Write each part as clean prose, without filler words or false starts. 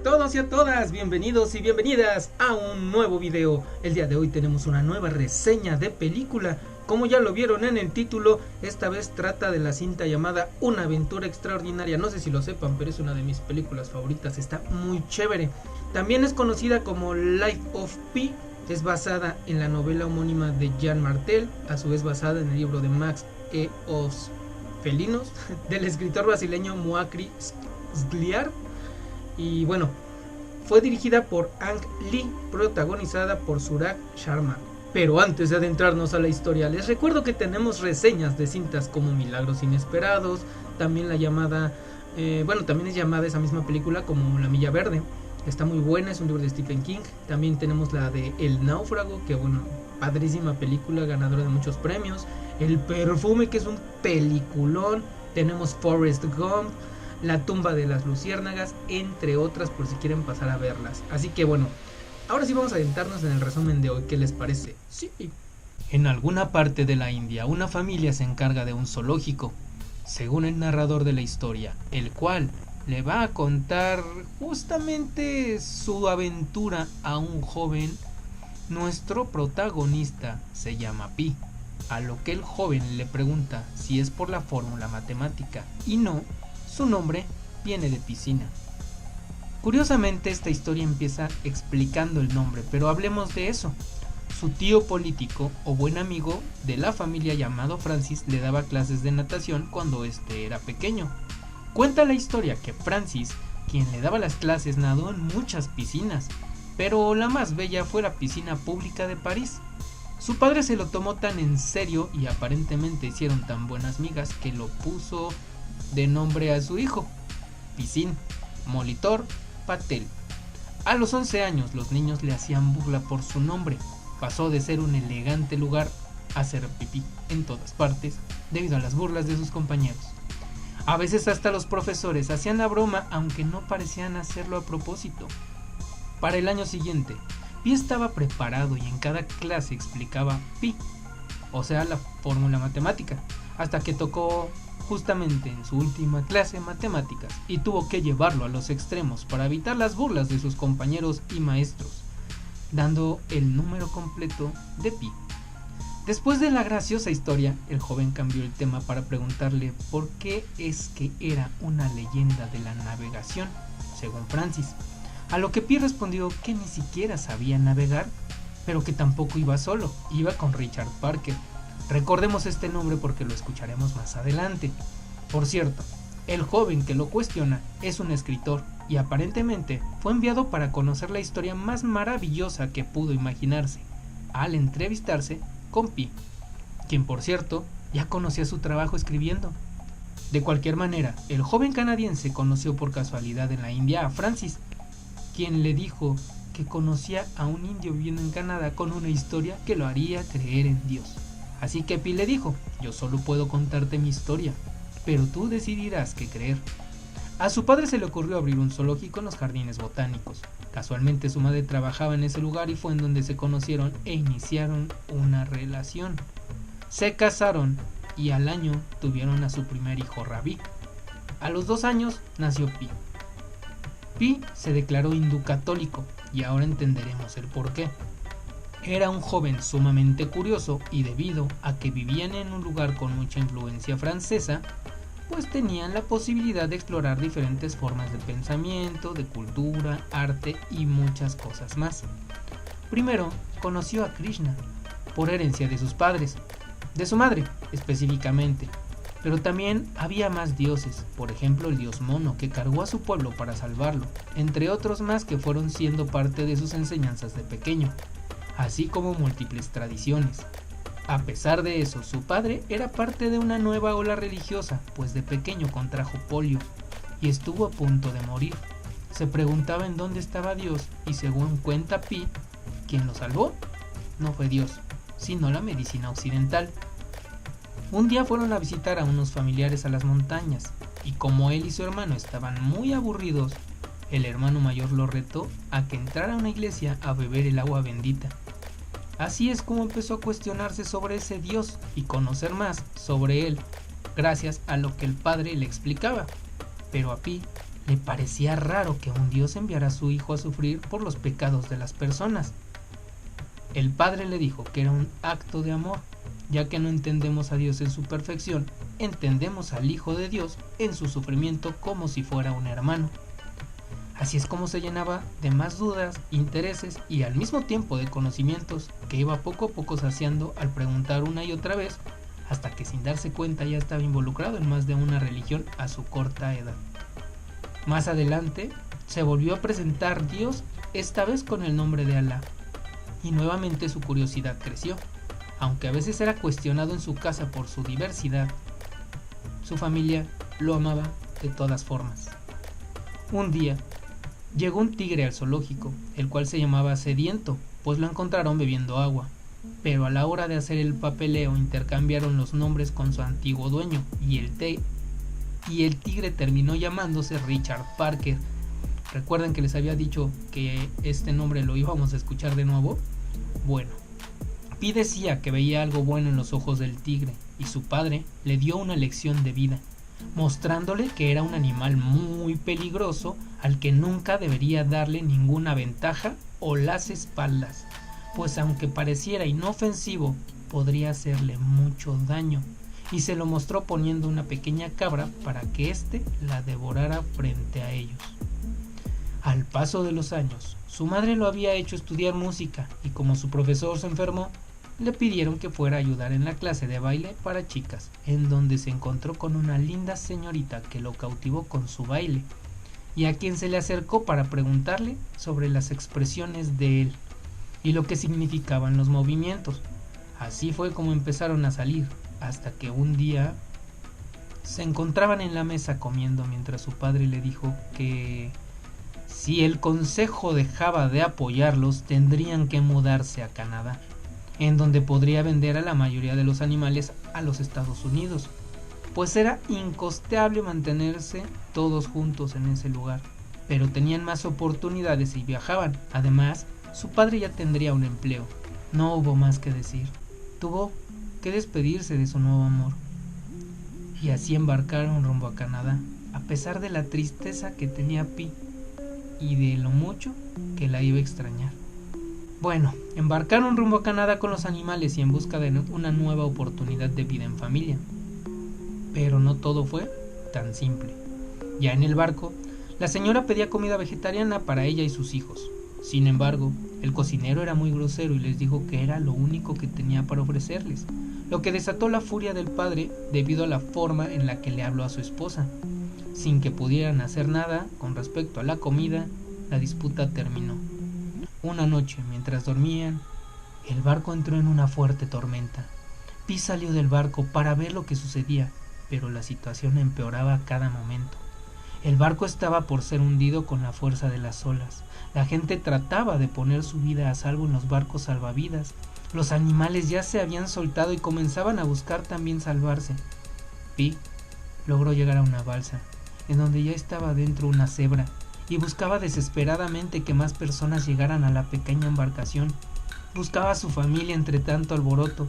todos y a todas, bienvenidos y bienvenidas a un nuevo video. El día de hoy tenemos una nueva reseña de película. Como ya lo vieron en el título, esta vez trata de la cinta llamada Una aventura extraordinaria. No sé si lo sepan, pero es una de mis películas favoritas, está muy chévere. También es conocida como Life of Pi. Es basada en la novela homónima de Jan Martel, a su vez basada en el libro de Max E. Os Felinos, del escritor brasileño Moacir Sgliar. Y bueno, fue dirigida por Ang Lee, protagonizada por Suraj Sharma. Pero antes de adentrarnos a la historia, les recuerdo que tenemos reseñas de cintas como Milagros Inesperados, también la llamada, también es llamada esa misma película como La Milla Verde. Está muy buena, es un libro de Stephen King. También tenemos la de El Náufrago, que bueno, padrísima película, ganadora de muchos premios. El Perfume, que es un peliculón. Tenemos Forrest Gump, La tumba de las luciérnagas, entre otras, por si quieren pasar a verlas. Así que bueno, ahora sí vamos a adentrarnos en el resumen de hoy. ¿Qué les parece? Sí. En alguna parte de la India, una familia se encarga de un zoológico, según el narrador de la historia, el cual le va a contar justamente su aventura a un joven. Nuestro protagonista se llama Pi, a lo que el joven le pregunta si es por la fórmula matemática, y no, su nombre viene de piscina. Curiosamente, esta historia empieza explicando el nombre, pero hablemos de eso. Su tío político o buen amigo de la familia llamado Francis le daba clases de natación cuando este era pequeño. Cuenta la historia que Francis, quien le daba las clases, nadó en muchas piscinas, pero la más bella fue la piscina pública de París. Su padre se lo tomó tan en serio y aparentemente hicieron tan buenas migas que lo puso de nombre a su hijo, Piscine Molitor Patel. A los 11 años los niños le hacían burla por su nombre. Pasó de ser un elegante lugar a hacer pipí en todas partes debido a las burlas de sus compañeros. A veces hasta los profesores hacían la broma, aunque no parecían hacerlo a propósito. Para el año siguiente, Pi estaba preparado y en cada clase explicaba Pi, o sea la fórmula matemática, hasta que tocó justamente en su última clase matemáticas y tuvo que llevarlo a los extremos para evitar las burlas de sus compañeros y maestros, dando el número completo de Pi. Después de la graciosa historia, el joven cambió el tema para preguntarle por qué es que era una leyenda de la navegación, según Francis, a lo que Pi respondió que ni siquiera sabía navegar, pero que tampoco iba solo, iba con Richard Parker. Recordemos este nombre porque lo escucharemos más adelante. Por cierto, el joven que lo cuestiona es un escritor y aparentemente fue enviado para conocer la historia más maravillosa que pudo imaginarse, al entrevistarse con Pi, quien por cierto ya conocía su trabajo escribiendo. De cualquier manera, el joven canadiense conoció por casualidad en la India a Francis, quien le dijo que conocía a un indio viviendo en Canadá con una historia que lo haría creer en Dios. Así que Pi le dijo: yo solo puedo contarte mi historia, pero tú decidirás qué creer. A su padre se le ocurrió abrir un zoológico en los jardines botánicos. Casualmente su madre trabajaba en ese lugar y fue en donde se conocieron e iniciaron una relación. Se casaron y al año tuvieron a su primer hijo, Ravi. A los 2 años nació Pi. Pi se declaró hindú católico y ahora entenderemos el porqué. Era un joven sumamente curioso y debido a que vivían en un lugar con mucha influencia francesa, pues tenían la posibilidad de explorar diferentes formas de pensamiento, de cultura, arte y muchas cosas más. Primero, conoció a Krishna, por herencia de sus padres, de su madre específicamente, pero también había más dioses, por ejemplo el dios Mono, que cargó a su pueblo para salvarlo, entre otros más que fueron siendo parte de sus enseñanzas de pequeño, así como múltiples tradiciones. A pesar de eso, su padre era parte de una nueva ola religiosa, pues de pequeño contrajo polio y estuvo a punto de morir. Se preguntaba en dónde estaba Dios y según cuenta Pi, quien lo salvó no fue Dios, sino la medicina occidental. Un día fueron a visitar a unos familiares a las montañas y como él y su hermano estaban muy aburridos, el hermano mayor lo retó a que entrara a una iglesia a beber el agua bendita. Así es como empezó a cuestionarse sobre ese Dios y conocer más sobre él, gracias a lo que el padre le explicaba. Pero a Pi Le parecía raro que un Dios enviara a su hijo a sufrir por los pecados de las personas. El padre le dijo que era un acto de amor, ya que no entendemos a Dios en su perfección, entendemos al Hijo de Dios en su sufrimiento como si fuera un hermano. Así es como se llenaba de más dudas, intereses y al mismo tiempo de conocimientos que iba poco a poco saciando al preguntar una y otra vez, hasta que sin darse cuenta ya estaba involucrado en más de una religión a su corta edad. Más adelante se volvió a presentar Dios, esta vez con el nombre de Alá, y nuevamente su curiosidad creció. Aunque a veces era cuestionado en su casa por su diversidad, su familia lo amaba de todas formas. Un día, llegó un tigre al zoológico, el cual se llamaba Sediento, pues lo encontraron bebiendo agua. Pero a la hora de hacer el papeleo intercambiaron los nombres con su antiguo dueño, y el tigre terminó llamándose Richard Parker. ¿Recuerdan que les había dicho que este nombre lo íbamos a escuchar de nuevo? Bueno, Pi decía que veía algo bueno en los ojos del tigre, y su padre le dio una lección de vida, mostrándole que era un animal muy peligroso al que nunca debería darle ninguna ventaja o las espaldas, pues aunque pareciera inofensivo, podría hacerle mucho daño, y se lo mostró poniendo una pequeña cabra para que éste la devorara frente a ellos. Al paso de los años, su madre lo había hecho estudiar música, y como su profesor se enfermó, le pidieron que fuera a ayudar en la clase de baile para chicas, en donde se encontró con una linda señorita que lo cautivó con su baile, y a quien se le acercó para preguntarle sobre las expresiones de él y lo que significaban los movimientos. Así fue como empezaron a salir, hasta que un día se encontraban en la mesa comiendo mientras su padre le dijo que si el consejo dejaba de apoyarlos tendrían que mudarse a Canadá, en donde podría vender a la mayoría de los animales a los Estados Unidos, pues era incosteable mantenerse todos juntos en ese lugar, pero tenían más oportunidades si viajaban. Además, su padre ya tendría un empleo. No hubo más que decir. Tuvo que despedirse de su nuevo amor. Y así embarcaron rumbo a Canadá, a pesar de la tristeza que tenía Pi y de lo mucho que la iba a extrañar. Bueno, embarcaron rumbo a Canadá con los animales y en busca de una nueva oportunidad de vida en familia. Pero no todo fue tan simple. Ya en el barco, la señora pedía comida vegetariana para ella y sus hijos. Sin embargo, el cocinero era muy grosero y les dijo que era lo único que tenía para ofrecerles, lo que desató la furia del padre debido a la forma en la que le habló a su esposa. Sin que pudieran hacer nada con respecto a la comida, la disputa terminó. Una noche, mientras dormían, el barco entró en una fuerte tormenta. Pi salió del barco para ver lo que sucedía, pero la situación empeoraba a cada momento. El barco estaba por ser hundido con la fuerza de las olas. La gente trataba de poner su vida a salvo en los barcos salvavidas. Los animales ya se habían soltado y comenzaban a buscar también salvarse. Pi logró llegar a una balsa, en donde ya estaba dentro una cebra, y buscaba desesperadamente que más personas llegaran a la pequeña embarcación. Buscaba a su familia entre tanto alboroto,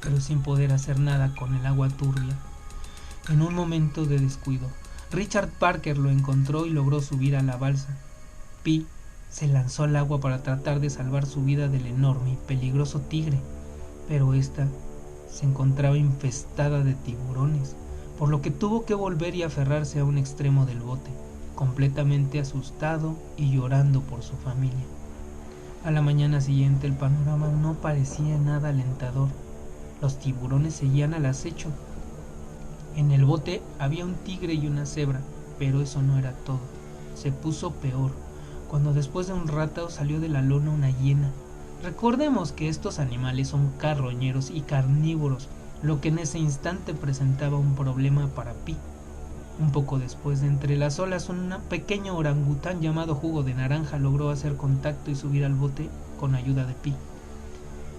pero sin poder hacer nada con el agua turbia. En un momento de descuido, Richard Parker lo encontró y logró subir a la balsa. Pi se lanzó al agua para tratar de salvar su vida del enorme y peligroso tigre, pero ésta se encontraba infestada de tiburones, por lo que tuvo que volver y aferrarse a un extremo del bote, completamente asustado y llorando por su familia. A la mañana siguiente el panorama no parecía nada alentador. Los tiburones seguían al acecho. En el bote había un tigre y una cebra, pero eso no era todo. Se puso peor, cuando después de un rato salió de la lona una hiena. Recordemos que estos animales son carroñeros y carnívoros, lo que en ese instante presentaba un problema para Pi. Un poco después, de entre las olas, un pequeño orangután llamado Jugo de Naranja logró hacer contacto y subir al bote con ayuda de Pi.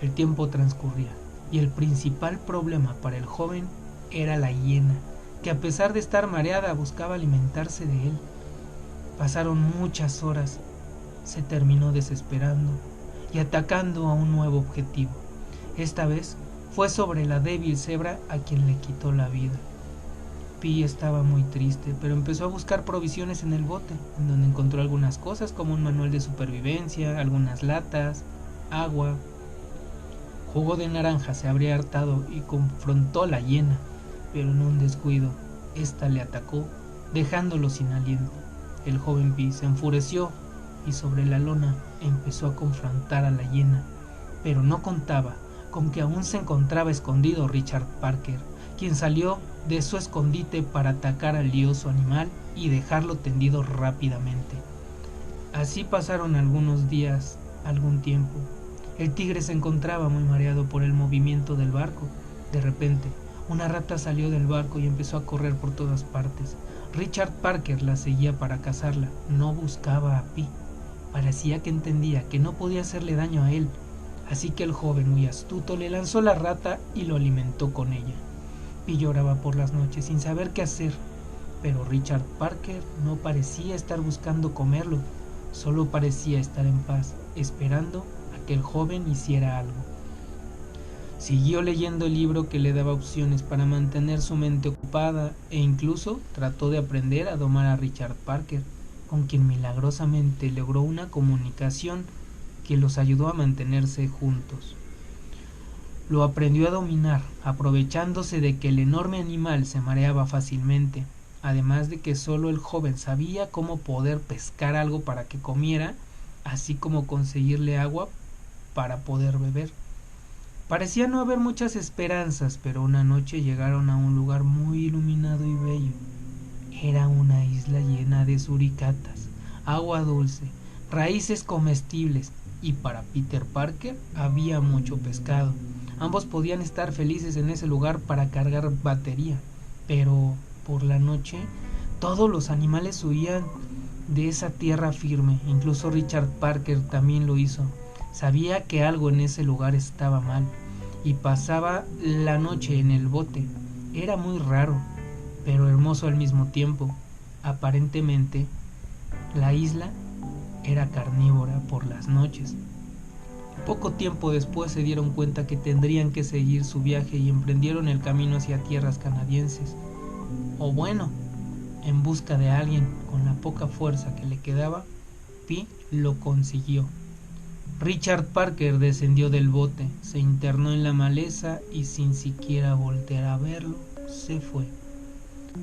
El tiempo transcurría, y el principal problema para el joven era la hiena, que a pesar de estar mareada buscaba alimentarse de él. Pasaron muchas horas. Se terminó desesperando y atacando a un nuevo objetivo. Esta vez fue sobre la débil cebra a quien le quitó la vida. Pi estaba muy triste, pero empezó a buscar provisiones en el bote, en donde encontró algunas cosas como un manual de supervivencia, algunas latas, agua. Jugo de naranja se habría hartado y confrontó a la hiena, pero en un descuido, ésta le atacó, dejándolo sin aliento. El joven Pi se enfureció y sobre la lona empezó a confrontar a la hiena, pero no contaba con que aún se encontraba escondido Richard Parker, quien salió de su escondite para atacar al lioso animal y dejarlo tendido rápidamente. Así pasaron algunos días, algún tiempo. El tigre se encontraba muy mareado por el movimiento del barco. De repente, una rata salió del barco y empezó a correr por todas partes. Richard Parker la seguía para cazarla, no buscaba a Pi. Parecía que entendía que no podía hacerle daño a él, así que el joven muy astuto le lanzó la rata y lo alimentó con ella. Pi lloraba por las noches sin saber qué hacer, pero Richard Parker no parecía estar buscando comerlo, solo parecía estar en paz, esperando a que el joven hiciera algo. Siguió leyendo el libro que le daba opciones para mantener su mente ocupada e incluso trató de aprender a domar a Richard Parker, con quien milagrosamente logró una comunicación que los ayudó a mantenerse juntos. Lo aprendió a dominar, aprovechándose de que el enorme animal se mareaba fácilmente, además de que solo el joven sabía cómo poder pescar algo para que comiera, así como conseguirle agua para poder beber. Parecía no haber muchas esperanzas, pero una noche llegaron a un lugar muy iluminado y bello. Era una isla llena de suricatas, agua dulce, raíces comestibles, y para Peter Parker había mucho pescado. Ambos podían estar felices en ese lugar para cargar batería, pero por la noche todos los animales huían de esa tierra firme, incluso Richard Parker también lo hizo. Sabía que algo en ese lugar estaba mal y pasaba la noche en el bote. Era muy raro, pero hermoso al mismo tiempo. Aparentemente, la isla era carnívora por las noches. Poco tiempo después se dieron cuenta que tendrían que seguir su viaje y emprendieron el camino hacia tierras canadienses. O bueno, en busca de alguien con la poca fuerza que le quedaba, Pi lo consiguió. Richard Parker descendió del bote, se internó en la maleza y sin siquiera voltear a verlo, se fue.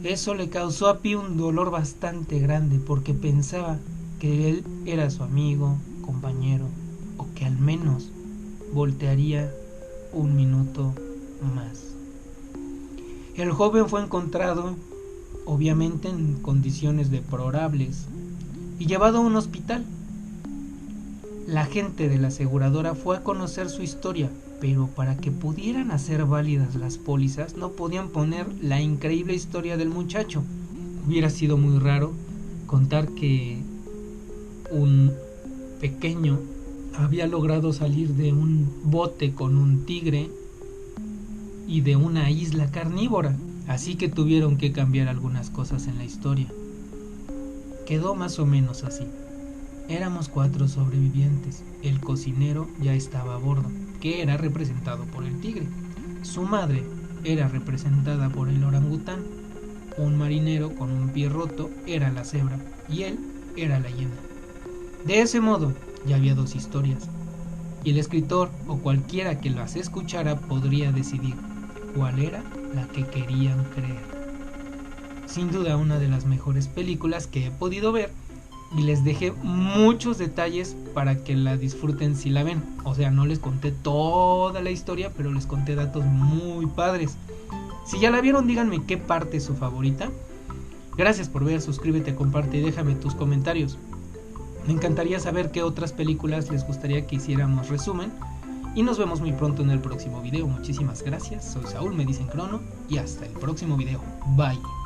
Eso le causó a Pi un dolor bastante grande porque pensaba que él era su amigo, compañero, o que al menos voltearía un minuto más. El joven fue encontrado, obviamente en condiciones deplorables, y llevado a un hospital. La gente de la aseguradora fue a conocer su historia, pero para que pudieran hacer válidas las pólizas no podían poner la increíble historia del muchacho. Hubiera sido muy raro contar que un pequeño había logrado salir de un bote con un tigre y de una isla carnívora, así que tuvieron que cambiar algunas cosas en la historia. Quedó más o menos así. Éramos 4 sobrevivientes. El cocinero ya estaba a bordo, que era representado por el tigre. Su madre era representada por el orangután. Un marinero con un pie roto era la cebra y él era la hiena. De ese modo, ya había 2 historias, y el escritor o cualquiera que las escuchara podría decidir cuál era la que querían creer. Sin duda una de las mejores películas que he podido ver, y les dejé muchos detalles para que la disfruten si la ven. O sea, no les conté toda la historia, pero les conté datos muy padres. Si ya la vieron, díganme qué parte es su favorita. Gracias por ver, suscríbete, comparte y déjame tus comentarios. Me encantaría saber qué otras películas les gustaría que hiciéramos resumen. Y nos vemos muy pronto en el próximo video. Muchísimas gracias, soy Saúl, me dicen Crono, y hasta el próximo video. Bye.